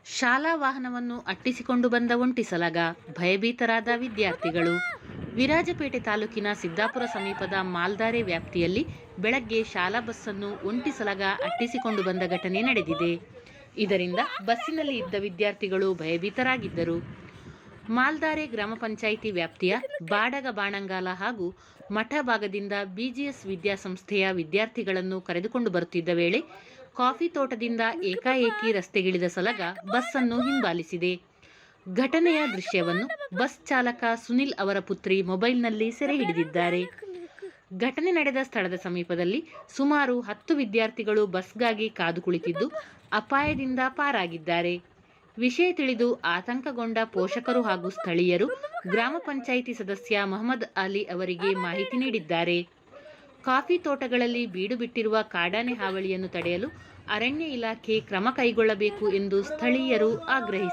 ಶಾಲಾ ವಾಹನವನ್ನು ಅಟ್ಟಿಸಿಕೊಂಡು ಬಂದ ಒಂಟಿ ಸಲಗ, ಭಯಭೀತರಾದ ವಿದ್ಯಾರ್ಥಿಗಳು. ವಿರಾಜಪೇಟೆ ತಾಲೂಕಿನ ಸಿದ್ದಾಪುರ ಸಮೀಪದ ಮಾಲ್ದಾರೆ ವ್ಯಾಪ್ತಿಯಲ್ಲಿ ಬೆಳಗ್ಗೆ ಶಾಲಾ ಬಸ್ಸನ್ನು ಒಂಟಿ ಸಲಗ ಅಟ್ಟಿಸಿಕೊಂಡು ಬಂದ ಘಟನೆ ನಡೆದಿದೆ. ಇದರಿಂದ ಬಸ್ಸಿನಲ್ಲಿ ಇದ್ದ ವಿದ್ಯಾರ್ಥಿಗಳು ಭಯಭೀತರಾಗಿದ್ದರು. ಮಾಲ್ದಾರೆ ಗ್ರಾಮ ಪಂಚಾಯಿತಿ ವ್ಯಾಪ್ತಿಯ ಬಾಡಗ ಬಾಣಂಗಾಲ ಹಾಗೂ ಮಠ ಭಾಗದಿಂದ ಬಿಜಿಎಸ್ ವಿದ್ಯಾಸಂಸ್ಥೆಯ ವಿದ್ಯಾರ್ಥಿಗಳನ್ನು ಕರೆದುಕೊಂಡು ಬರುತ್ತಿದ್ದ ವೇಳೆ ಕಾಫಿ ತೋಟದಿಂದ ಏಕಾಏಕಿ ರಸ್ತೆಗಿಳಿದ ಸಲಗ ಬಸ್ಸನ್ನು ಹಿಂಬಾಲಿಸಿದೆ. ಘಟನೆಯ ದೃಶ್ಯವನ್ನು ಬಸ್ ಚಾಲಕ ಸುನಿಲ್ ಅವರ ಪುತ್ರಿ ಮೊಬೈಲ್ನಲ್ಲಿ ಸೆರೆ ಹಿಡಿದಿದ್ದಾರೆ. ಘಟನೆ ನಡೆದ ಸ್ಥಳದ ಸಮೀಪದಲ್ಲಿ ಸುಮಾರು 10 ವಿದ್ಯಾರ್ಥಿಗಳು ಬಸ್ಗಾಗಿ ಕಾದು ಕುಳಿತಿದ್ದು ಅಪಾಯದಿಂದ ಪಾರಾಗಿದ್ದಾರೆ. ವಿಷಯ ತಿಳಿದು ಆತಂಕಗೊಂಡ ಪೋಷಕರು ಹಾಗೂ ಸ್ಥಳೀಯರು ಗ್ರಾಮ ಪಂಚಾಯಿತಿ ಸದಸ್ಯ ಮಹಮ್ಮದ್ ಅಲಿ ಅವರಿಗೆ ಮಾಹಿತಿ ನೀಡಿದ್ದಾರೆ. ಕಾಫಿ ತೋಟಗಳಲ್ಲಿ ಬೀಡು ಬಿಟ್ಟಿರುವ ಕಾಡಾನೆ ಹಾವಳಿಯನ್ನು ತಡೆಯಲು ಅರಣ್ಯ ಇಲಾಖೆ ಕ್ರಮ ಕೈಗೊಳ್ಳಬೇಕು ಎಂದು ಸ್ಥಳೀಯರು ಆಗ್ರಹಿಸಿದ್ದಾರೆ.